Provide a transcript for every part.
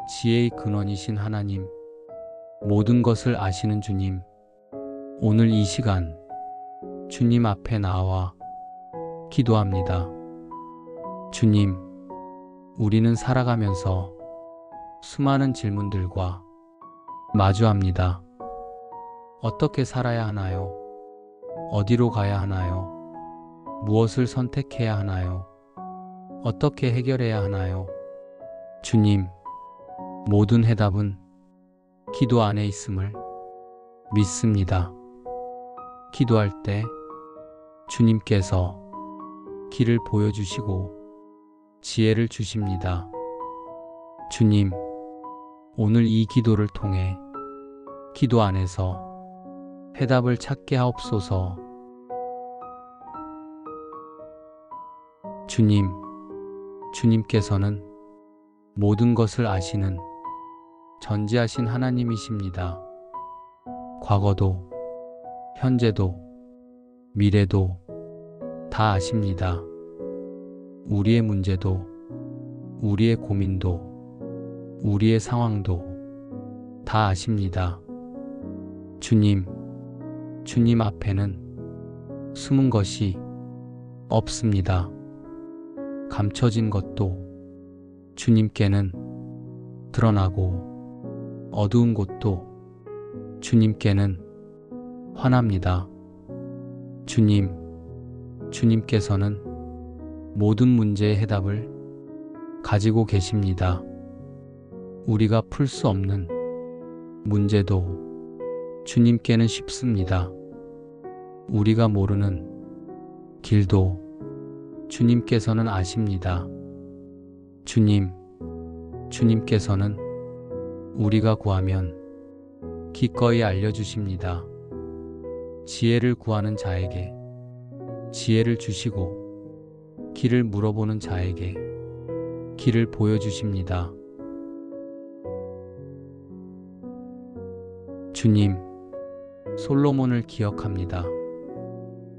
지혜의 근원이신 하나님, 모든 것을 아시는 주님, 오늘 이 시간 주님 앞에 나와 기도합니다. 주님, 우리는 살아가면서 수많은 질문들과 마주합니다. 어떻게 살아야 하나요? 어디로 가야 하나요? 무엇을 선택해야 하나요? 어떻게 해결해야 하나요? 주님, 모든 해답은 기도 안에 있음을 믿습니다. 기도할 때 주님께서 길을 보여주시고 지혜를 주십니다. 주님, 오늘 이 기도를 통해 기도 안에서 해답을 찾게 하옵소서. 주님, 주님께서는 모든 것을 아시는 전지하신 하나님이십니다. 과거도, 현재도, 미래도 다 아십니다. 우리의 문제도, 우리의 고민도, 우리의 상황도 다 아십니다. 주님, 주님 앞에는 숨은 것이 없습니다. 감춰진 것도 주님께는 드러나고 어두운 곳도 주님께는 환합니다. 주님, 주님께서는 모든 문제의 해답을 가지고 계십니다. 우리가 풀 수 없는 문제도 주님께는 쉽습니다. 우리가 모르는 길도 주님께서는 아십니다. 주님, 주님께서는 우리가 구하면 기꺼이 알려주십니다. 지혜를 구하는 자에게 지혜를 주시고 길을 물어보는 자에게 길을 보여주십니다. 주님, 솔로몬을 기억합니다.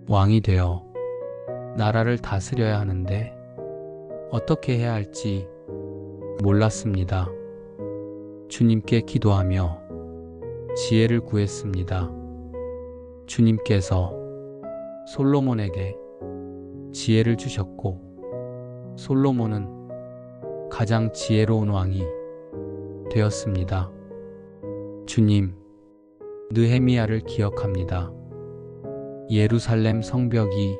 왕이 되어 나라를 다스려야 하는데 어떻게 해야 할지 몰랐습니다. 주님께 기도하며 지혜를 구했습니다. 주님께서 솔로몬에게 지혜를 주셨고 솔로몬은 가장 지혜로운 왕이 되었습니다. 주님, 느헤미야를 기억합니다. 예루살렘 성벽이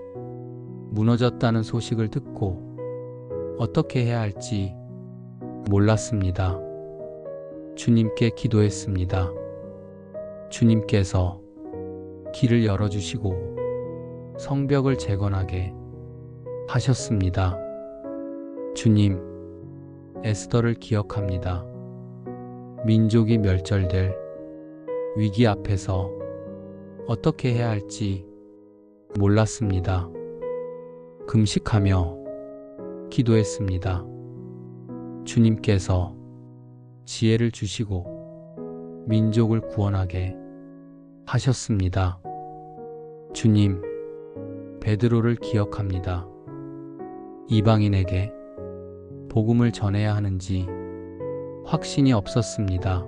무너졌다는 소식을 듣고 어떻게 해야 할지 몰랐습니다. 주님께 기도했습니다. 주님께서 길을 열어주시고 성벽을 재건하게 하셨습니다. 주님, 에스더를 기억합니다. 민족이 멸절될 위기 앞에서 어떻게 해야 할지 몰랐습니다. 금식하며 기도했습니다. 주님께서 지혜를 주시고 민족을 구원하게 하셨습니다. 주님, 베드로를 기억합니다. 이방인에게 복음을 전해야 하는지 확신이 없었습니다.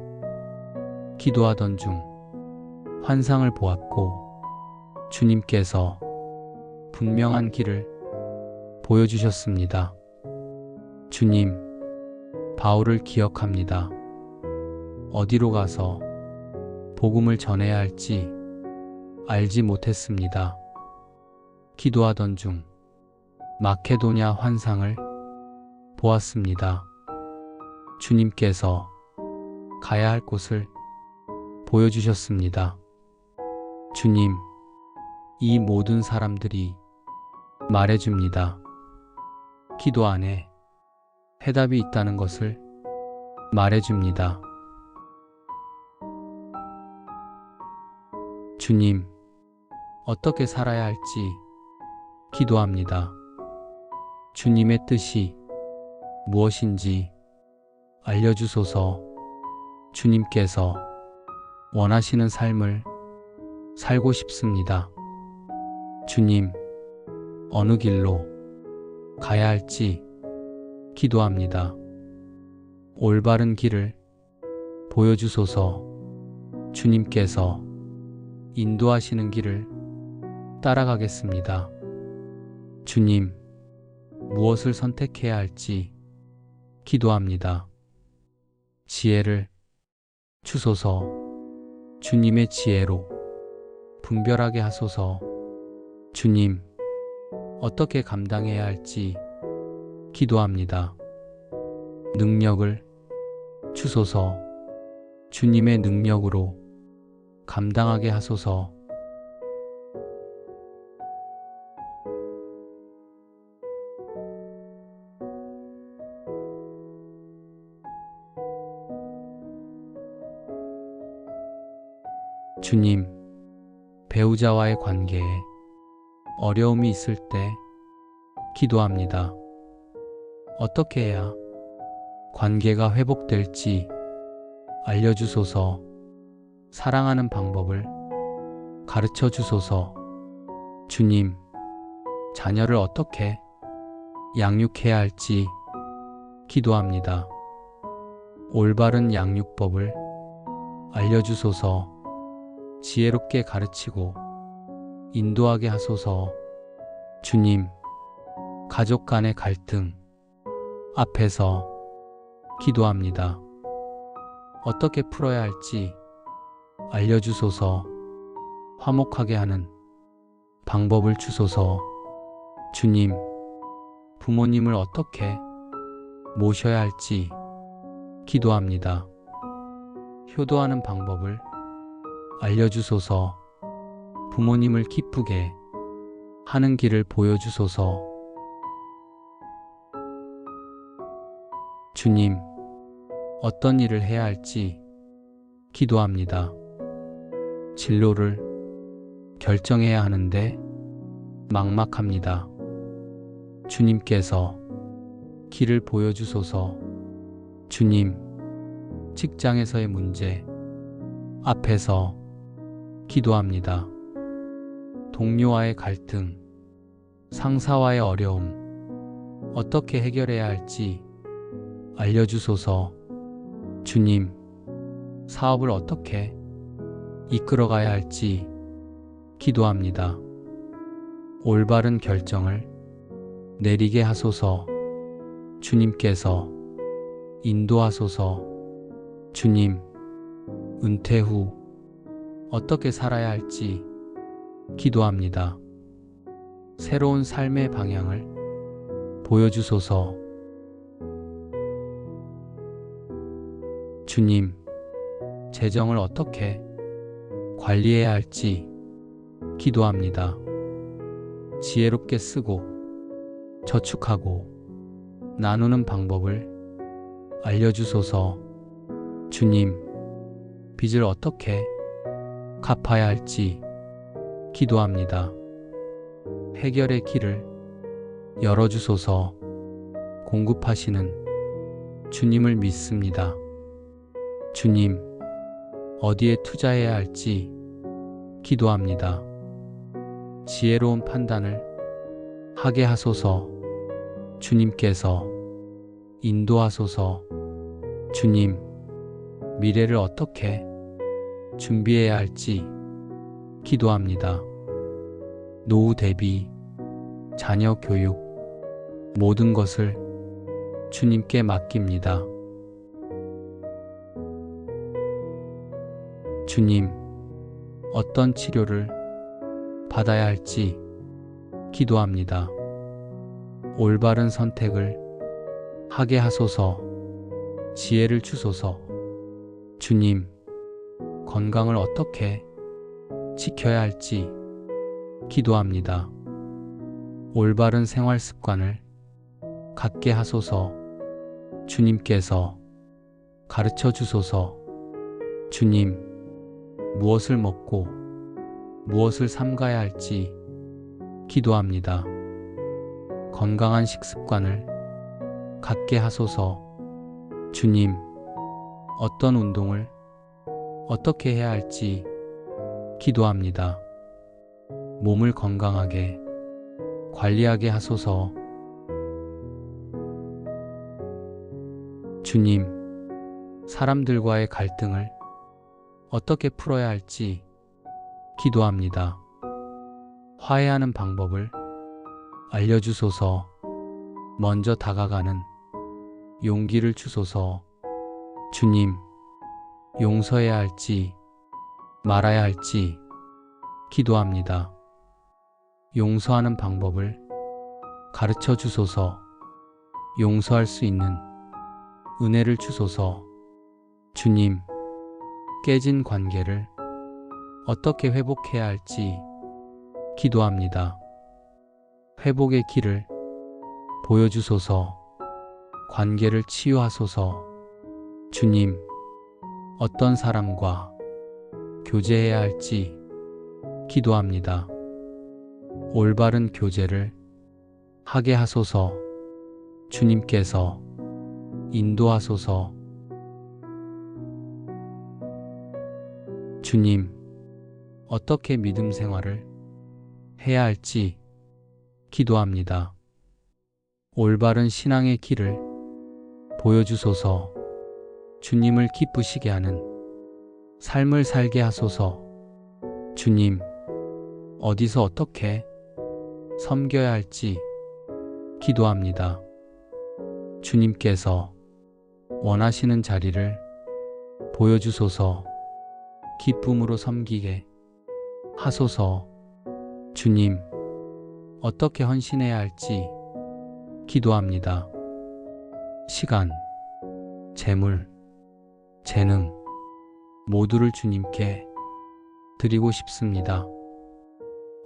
기도하던 중 환상을 보았고 주님께서 분명한 길을 보여주셨습니다. 주님, 바울을 기억합니다. 어디로 가서 복음을 전해야 할지 알지 못했습니다. 기도하던 중 마케도냐 환상을 보았습니다. 주님께서 가야 할 곳을 보여주셨습니다. 주님, 이 모든 사람들이 말해줍니다. 기도 안에 해답이 있다는 것을 말해줍니다. 주님, 어떻게 살아야 할지 기도합니다. 주님의 뜻이 무엇인지 알려주소서. 주님께서 원하시는 삶을 살고 싶습니다. 주님, 어느 길로 가야 할지 기도합니다. 올바른 길을 보여주소서. 주님께서 인도하시는 길을 따라가겠습니다. 주님, 무엇을 선택해야 할지 기도합니다. 지혜를 주소서. 주님의 지혜로 분별하게 하소서. 주님, 어떻게 감당해야 할지 기도합니다. 능력을 주소서. 주님의 능력으로 감당하게 하소서. 주님, 배우자와의 관계에 어려움이 있을 때 기도합니다. 어떻게 해야 관계가 회복될지 알려주소서. 사랑하는 방법을 가르쳐 주소서. 주님, 자녀를 어떻게 양육해야 할지 기도합니다. 올바른 양육법을 알려주소서. 지혜롭게 가르치고 인도하게 하소서. 주님, 가족 간의 갈등 앞에서 기도합니다. 어떻게 풀어야 할지 알려주소서. 화목하게 하는 방법을 주소서. 주님, 부모님을 어떻게 모셔야 할지 기도합니다. 효도하는 방법을 알려주소서. 부모님을 기쁘게 하는 길을 보여주소서. 주님, 어떤 일을 해야 할지 기도합니다. 진로를 결정해야 하는데 막막합니다. 주님께서 길을 보여주소서. 주님, 직장에서의 문제 앞에서 기도합니다. 동료와의 갈등, 상사와의 어려움, 어떻게 해결해야 할지 알려주소서. 주님, 사업을 어떻게 이끌어가야 할지 기도합니다. 올바른 결정을 내리게 하소서. 주님께서 인도하소서. 주님, 은퇴 후 어떻게 살아야 할지 기도합니다. 새로운 삶의 방향을 보여주소서. 주님, 재정을 어떻게 관리해야 할지 기도합니다. 지혜롭게 쓰고 저축하고 나누는 방법을 알려주소서. 주님, 빚을 어떻게 갚아야 할지 기도합니다. 해결의 길을 열어주소서. 공급하시는 주님을 믿습니다. 주님, 어디에 투자해야 할지 기도합니다. 지혜로운 판단을 하게 하소서. 주님께서 인도하소서. 주님, 미래를 어떻게 준비해야 할지 기도합니다. 노후 대비, 자녀 교육, 모든 것을 주님께 맡깁니다. 주님, 어떤 치료를 받아야 할지 기도합니다. 올바른 선택을 하게 하소서. 지혜를 주소서. 주님, 건강을 어떻게 지켜야 할지 기도합니다. 올바른 생활 습관을 갖게 하소서. 주님께서 가르쳐 주소서. 주님, 무엇을 먹고 무엇을 삼가야 할지 기도합니다. 건강한 식습관을 갖게 하소서. 주님, 어떤 운동을 어떻게 해야 할지 기도합니다. 몸을 건강하게 관리하게 하소서. 주님, 사람들과의 갈등을 어떻게 풀어야 할지 기도합니다. 화해하는 방법을 알려주소서. 먼저 다가가는 용기를 주소서. 주님, 용서해야 할지 말아야 할지 기도합니다. 용서하는 방법을 가르쳐 주소서. 용서할 수 있는 은혜를 주소서. 주님, 깨진 관계를 어떻게 회복해야 할지 기도합니다. 회복의 길을 보여주소서. 관계를 치유하소서. 주님, 어떤 사람과 교제해야 할지 기도합니다. 올바른 교제를 하게 하소서. 주님께서 인도하소서. 주님, 어떻게 믿음 생활을 해야 할지 기도합니다. 올바른 신앙의 길을 보여주소서. 주님을 기쁘시게 하는 삶을 살게 하소서. 주님, 어디서 어떻게 섬겨야 할지 기도합니다. 주님께서 원하시는 자리를 보여주소서. 기쁨으로 섬기게 하소서. 주님, 어떻게 헌신해야 할지 기도합니다. 시간, 재물, 재능 모두를 주님께 드리고 싶습니다.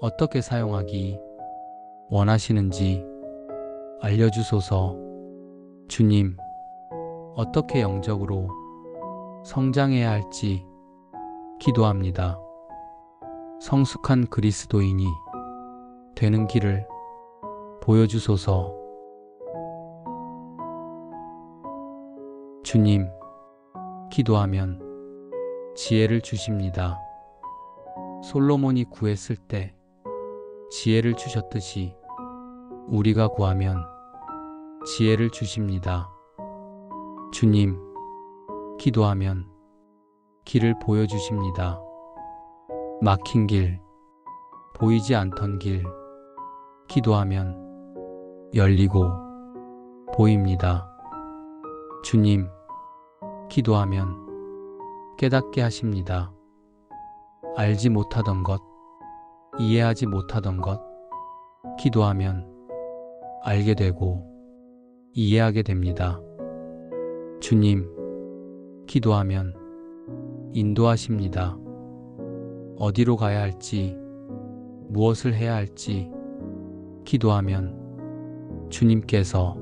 어떻게 사용하기 원하시는지 알려주소서. 주님, 어떻게 영적으로 성장해야 할지 기도합니다. 성숙한 그리스도인이 되는 길을 보여주소서. 주님, 기도하면 지혜를 주십니다. 솔로몬이 구했을 때 지혜를 주셨듯이 우리가 구하면 지혜를 주십니다. 주님, 기도하면 길을 보여주십니다. 막힌 길, 보이지 않던 길, 기도하면 열리고 보입니다. 주님, 기도하면 깨닫게 하십니다. 알지 못하던 것, 이해하지 못하던 것, 기도하면 알게 되고 이해하게 됩니다. 주님, 기도하면 인도하십니다. 어디로 가야 할지, 무엇을 해야 할지 기도하면 주님께서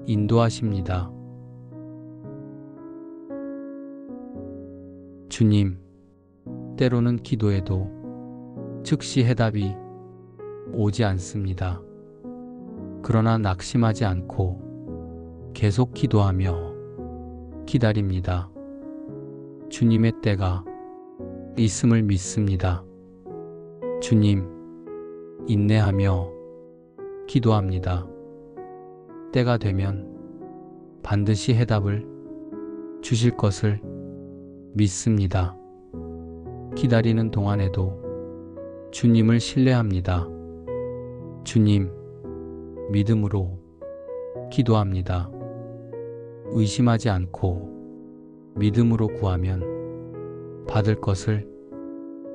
인도하십니다. 주님, 때로는 기도해도 즉시 해답이 오지 않습니다. 그러나 낙심하지 않고 계속 기도하며 기다립니다. 주님의 때가 있음을 믿습니다. 주님, 인내하며 기도합니다. 때가 되면 반드시 해답을 주실 것을 믿습니다. 기다리는 동안에도 주님을 신뢰합니다. 주님, 믿음으로 기도합니다. 의심하지 않고 믿음으로 구하면 받을 것을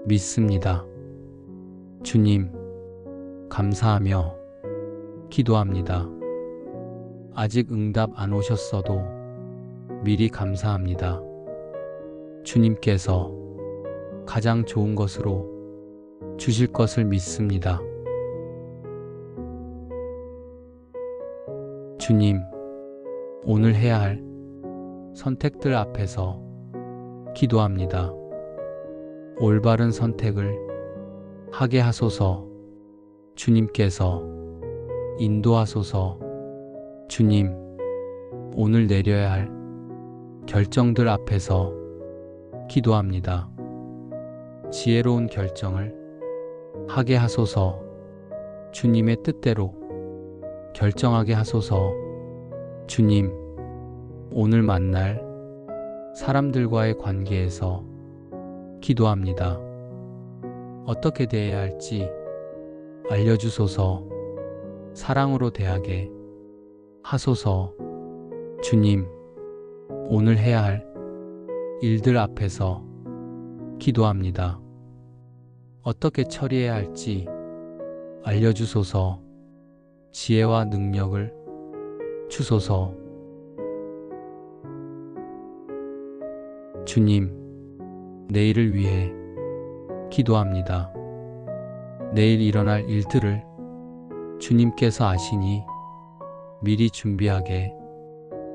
믿습니다. 주님, 감사하며 기도합니다. 아직 응답 안 오셨어도 미리 감사합니다. 주님께서 가장 좋은 것으로 주실 것을 믿습니다. 주님, 오늘 해야 할 선택들 앞에서 기도합니다. 올바른 선택을 하게 하소서. 주님께서 인도하소서. 주님, 오늘 내려야 할 결정들 앞에서 기도합니다. 지혜로운 결정을 하게 하소서. 주님의 뜻대로 결정하게 하소서. 주님, 오늘 만날 사람들과의 관계에서 기도합니다. 어떻게 대해야 할지 알려주소서. 사랑으로 대하게 하소서. 주님, 오늘 해야 할 일들 앞에서 기도합니다. 어떻게 처리해야 할지 알려주소서. 지혜와 능력을 주소서. 주님, 내일을 위해 기도합니다. 내일 일어날 일들을 주님께서 아시니 미리 준비하게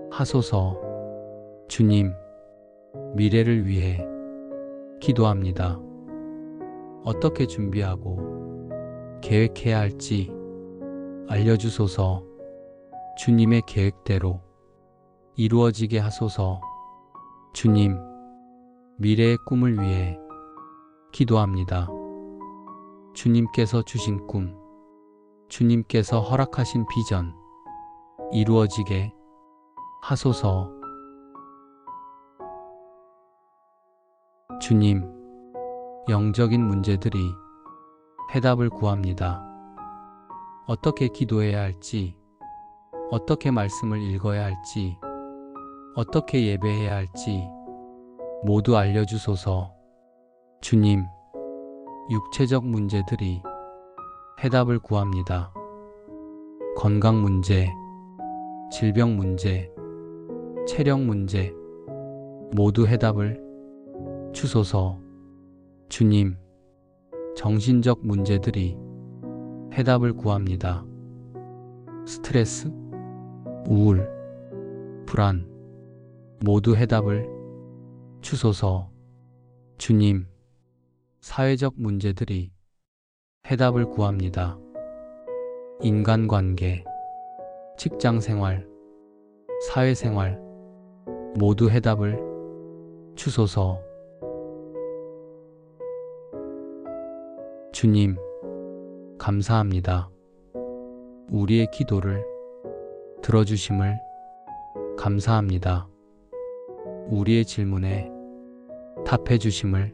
하소서. 주님, 미래를 위해 기도합니다. 어떻게 준비하고 계획해야 할지 알려주소서. 주님의 계획대로 이루어지게 하소서. 주님, 미래의 꿈을 위해 기도합니다. 주님께서 주신 꿈, 주님께서 허락하신 비전 이루어지게 하소서. 주님, 영적인 문제들이 해답을 구합니다. 어떻게 기도해야 할지, 어떻게 말씀을 읽어야 할지, 어떻게 예배해야 할지 모두 알려주소서. 주님, 육체적 문제들이 해답을 구합니다. 건강 문제, 질병 문제, 체력 문제 모두 해답을 주소서. 주님, 정신적 문제들이 해답을 구합니다. 스트레스, 우울, 불안 모두 해답을 주소서. 주님, 사회적 문제들이 해답을 구합니다. 인간관계, 직장생활, 사회생활 모두 해답을 주소서. 주님, 감사합니다. 우리의 기도를 들어주심을 감사합니다. 우리의 질문에 답해 주심을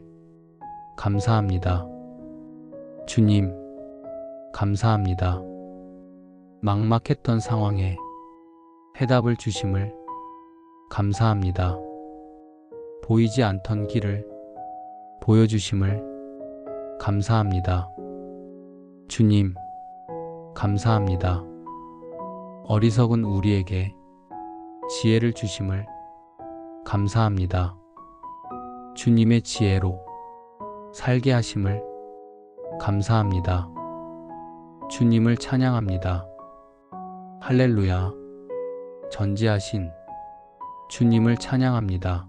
감사합니다. 주님, 감사합니다. 막막했던 상황에 해답을 주심을 감사합니다. 보이지 않던 길을 보여주심을 감사합니다. 주님, 감사합니다. 어리석은 우리에게 지혜를 주심을 감사합니다. 주님의 지혜로 살게 하심을 감사합니다. 주님을 찬양합니다. 할렐루야. 전지하신 주님을 찬양합니다.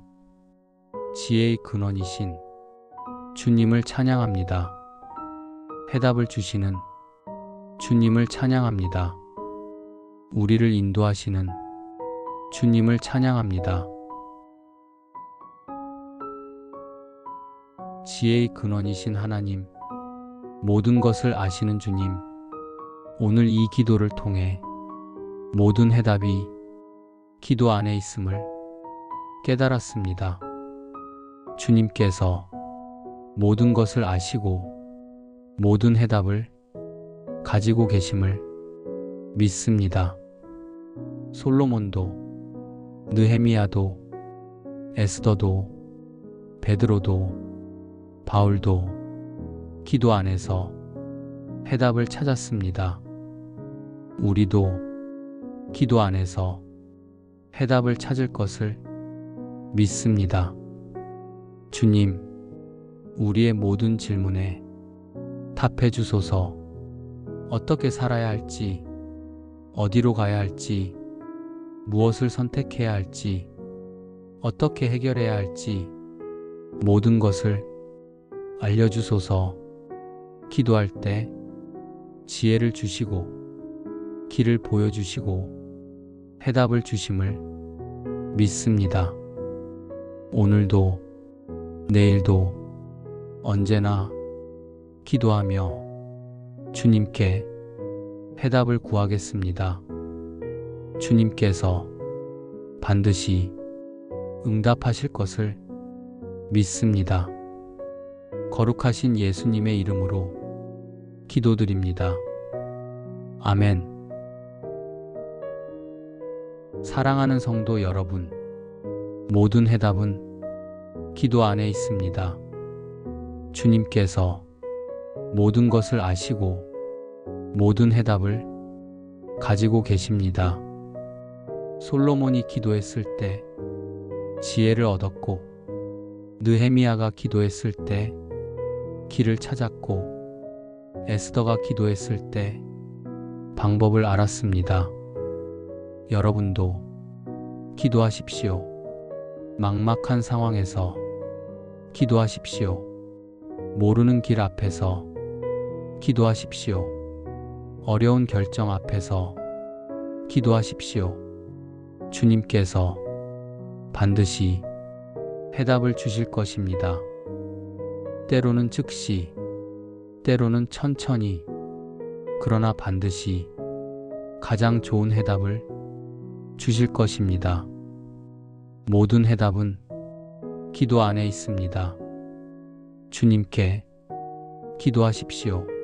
지혜의 근원이신 주님을 찬양합니다. 해답을 주시는 주님을 찬양합니다. 우리를 인도하시는 주님을 찬양합니다. 지혜의 근원이신 하나님, 모든 것을 아시는 주님, 오늘 이 기도를 통해 모든 해답이 기도 안에 있음을 깨달았습니다. 주님께서 모든 것을 아시고 모든 해답을 가지고 계심을 믿습니다. 솔로몬도, 느헤미야도, 에스더도, 베드로도, 바울도 기도 안에서 해답을 찾았습니다. 우리도 기도 안에서 해답을 찾을 것을 믿습니다. 주님, 우리의 모든 질문에 답해 주소서. 어떻게 살아야 할지, 어디로 가야 할지, 무엇을 선택해야 할지, 어떻게 해결해야 할지 모든 것을 알려주소서. 기도할 때 지혜를 주시고 길을 보여주시고 해답을 주심을 믿습니다. 오늘도 내일도 언제나 기도하며 주님께 해답을 구하겠습니다. 주님께서 반드시 응답하실 것을 믿습니다. 거룩하신 예수님의 이름으로 기도드립니다. 아멘. 사랑하는 성도 여러분, 모든 해답은 기도 안에 있습니다. 주님께서 모든 것을 아시고 모든 해답을 가지고 계십니다. 솔로몬이 기도했을 때 지혜를 얻었고, 느헤미야가 기도했을 때 길을 찾았고, 에스더가 기도했을 때 방법을 알았습니다. 여러분도 기도하십시오. 막막한 상황에서 기도하십시오. 모르는 길 앞에서 기도하십시오. 어려운 결정 앞에서 기도하십시오. 주님께서 반드시 해답을 주실 것입니다. 때로는 즉시, 때로는 천천히, 그러나 반드시 가장 좋은 해답을 주실 것입니다. 모든 해답은 기도 안에 있습니다. 주님께 기도하십시오.